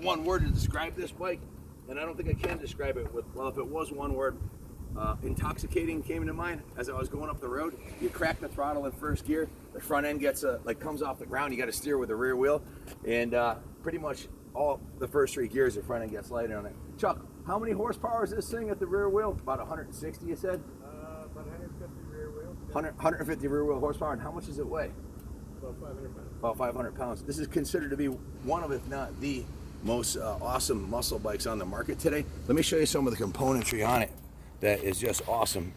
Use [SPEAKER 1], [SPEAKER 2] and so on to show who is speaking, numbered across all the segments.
[SPEAKER 1] one word to describe this bike, and I don't think I can describe it with, well, if it was one word, intoxicating came to mind as I was going up the road. You crack the throttle in first gear, the front end gets comes off the ground, you got to steer with the rear wheel, and pretty much all the first 3 gears, the front end gets lighter on it. Chuck, how many horsepower is this thing at the rear wheel? About 160, you said?
[SPEAKER 2] About 150 rear wheel.
[SPEAKER 1] 150 rear wheel horsepower, and how much does it weigh?
[SPEAKER 2] About 500 pounds.
[SPEAKER 1] About 500 pounds. This is considered to be one of, if not the most awesome muscle bikes on the market today. Let me show you some of the componentry on it that is just awesome.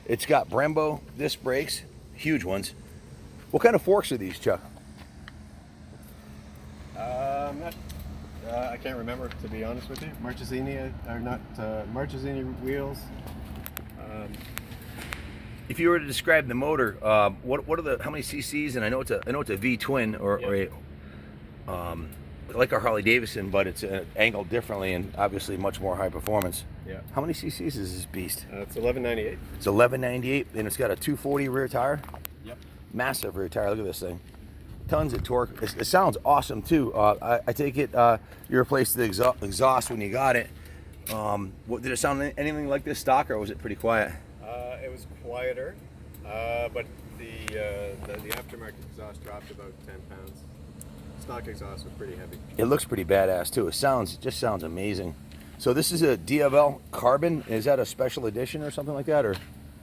[SPEAKER 1] It's got Brembo disc brakes, huge ones. What kind of forks are these, Chuck?
[SPEAKER 2] I can't remember, to be honest with you. Marchesini are not Marchesini wheels.
[SPEAKER 1] If you were to describe the motor, what are the, how many cc's? And I know it's a V twin or like a Harley Davidson, but it's angled differently and obviously much more high performance.
[SPEAKER 2] Yeah.
[SPEAKER 1] How many cc's is this beast?
[SPEAKER 2] It's 1198.
[SPEAKER 1] It's 1198, and it's got a 240 rear tire.
[SPEAKER 2] Yep.
[SPEAKER 1] Massive rear tire. Look at this thing. Tons of torque. It sounds awesome too. I take it you replaced the exhaust when you got it. Did it sound anything like this stock, or was it pretty quiet?
[SPEAKER 2] It was quieter, but the aftermarket exhaust dropped about 10 pounds. Stock exhaust was pretty heavy.
[SPEAKER 1] It looks pretty badass too. It just sounds amazing. So this is a Diavel Carban. Is that a special edition or something like that, or?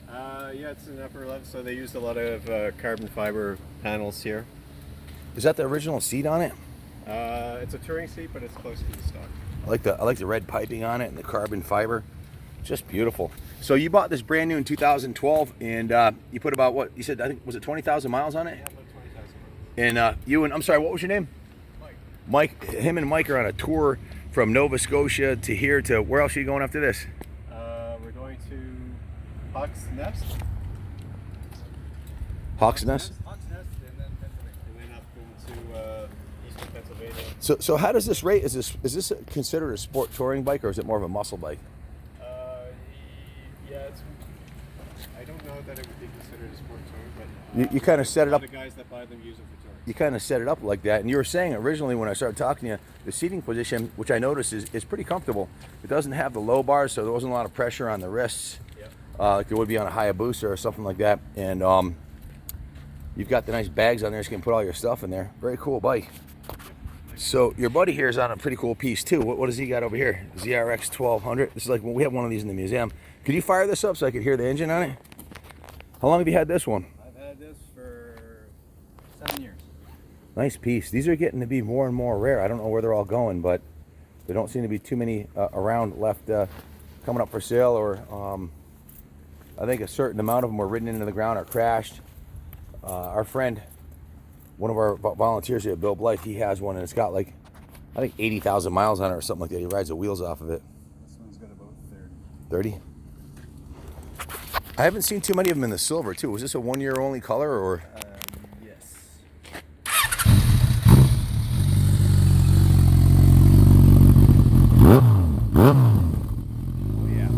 [SPEAKER 2] Yeah, it's an upper level, so they used a lot of carbon fiber panels here.
[SPEAKER 1] Is that the original seat on it?
[SPEAKER 2] It's a touring seat, but it's close to the stock.
[SPEAKER 1] I like the red piping on it and the carbon fiber. Just beautiful. So you bought this brand new in 2012, and you put about, what you said, I think, was it 20,000 miles on it?
[SPEAKER 2] Yeah, about 20,000 miles.
[SPEAKER 1] And I'm sorry, what was your name?
[SPEAKER 2] Mike.
[SPEAKER 1] Him and Mike are on a tour from Nova Scotia to here to, where else are you going after this?
[SPEAKER 2] We're going to Hawks Nest.
[SPEAKER 1] Hawks Nest?
[SPEAKER 2] Hawks Nest, and then Pennsylvania. And then up into eastern Pennsylvania.
[SPEAKER 1] So how does this rate? Is this considered a sport touring bike, or is it more of a muscle bike?
[SPEAKER 2] Yeah, I don't know that it would be considered a sport touring, but
[SPEAKER 1] You kind of set it up.
[SPEAKER 2] the guys that buy them use them for touring.
[SPEAKER 1] You kind of set it up like that, and you were saying originally when I started talking to you, the seating position, which I noticed is pretty comfortable. It doesn't have the low bars, so there wasn't a lot of pressure on the wrists, like there would be on a Hayabusa or something like that. And you've got the nice bags on there, so you can put all your stuff in there. Very cool bike. So your buddy here is on a pretty cool piece too. What does he got over here? ZRX1200. This is like, well, we have one of these in the museum. Could you fire this up so I could hear the engine on it? How long have you had this one?
[SPEAKER 2] I've had this for 7 years.
[SPEAKER 1] Nice piece. These are getting to be more and more rare. I don't know where they're all going, but there don't seem to be too many around left coming up for sale, or I think a certain amount of them were ridden into the ground or crashed. Our friend, one of our volunteers here, Bill Blythe, he has one, and it's got like, I think 80,000 miles on it or something like that. He rides the wheels off of it.
[SPEAKER 2] This one's got about
[SPEAKER 1] 30? I haven't seen too many of them in the silver too. Was this a 1 year only color, or?
[SPEAKER 2] Yes.
[SPEAKER 1] Oh yeah.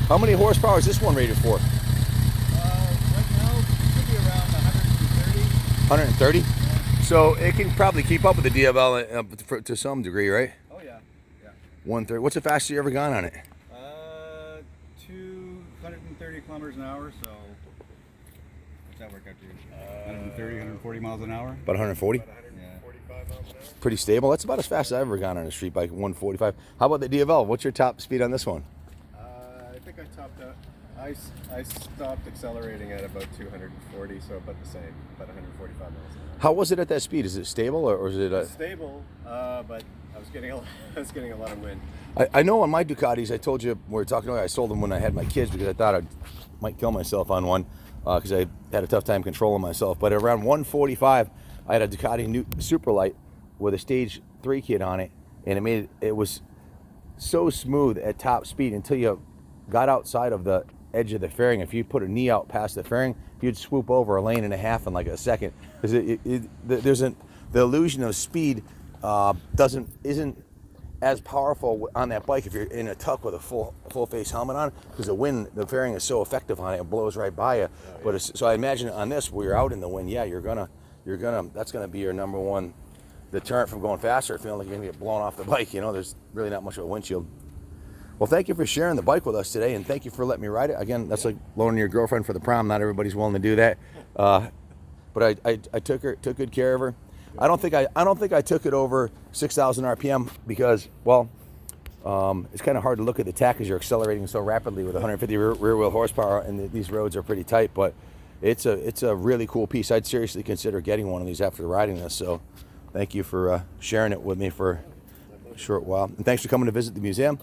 [SPEAKER 1] How many horsepower is this one rated for?
[SPEAKER 2] Right now, it should be around 130.
[SPEAKER 1] 130?
[SPEAKER 2] Yeah.
[SPEAKER 1] So it can probably keep up with the Diavel to some degree, right?
[SPEAKER 2] Oh yeah. Yeah.
[SPEAKER 1] 130. What's the fastest you ever gone on it?
[SPEAKER 2] 230 kilometers an hour. So what's that work out to? 130, 140 miles an hour.
[SPEAKER 1] About 140?
[SPEAKER 2] About 145 miles an hour.
[SPEAKER 1] Pretty stable. That's about as fast as I've ever gone on a street bike, 145. How about the Diavel? What's your top speed on this one?
[SPEAKER 2] I think I topped out. I stopped accelerating at about 240, so about the same, about 145 miles an hour.
[SPEAKER 1] How was it at that speed? Is it stable, or is it
[SPEAKER 2] It's stable, but I was getting a lot of wind.
[SPEAKER 1] I know on my Ducatis, I told you, we were talking about, I sold them when I had my kids because I thought I might kill myself on one because I had a tough time controlling myself. But around 145, I had a Ducati new Superlight with a stage 3 kit on it, and it was so smooth at top speed until you got outside of the edge of the fairing. If you put a knee out past the fairing, you'd swoop over a lane and a half in like a second, because the illusion of speed isn't as powerful on that bike if you're in a tuck with a full face helmet on, because the fairing is so effective on it, it blows right by you. So I imagine on this, where you're out in the wind, yeah, you're gonna that's gonna be your number one deterrent from going faster, feeling like you're gonna get blown off the bike. You know, there's really not much of a windshield. Well, thank you for sharing the bike with us today, and thank you for letting me ride it. Again, that's like loaning your girlfriend for the prom. Not everybody's willing to do that, but I took good care of her. I don't think I took it over 6,000 RPM because, well, it's kind of hard to look at the tach as you're accelerating so rapidly with 150 rear wheel horsepower, and these roads are pretty tight. But it's a really cool piece. I'd seriously consider getting one of these after riding this. So, thank you for sharing it with me for a short while, and thanks for coming to visit the museum.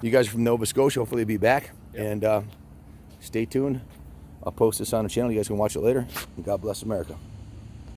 [SPEAKER 1] You guys are from Nova Scotia. Hopefully, you'll be back. Yep. And stay tuned. I'll post this on the channel. You guys can watch it later. And God bless America.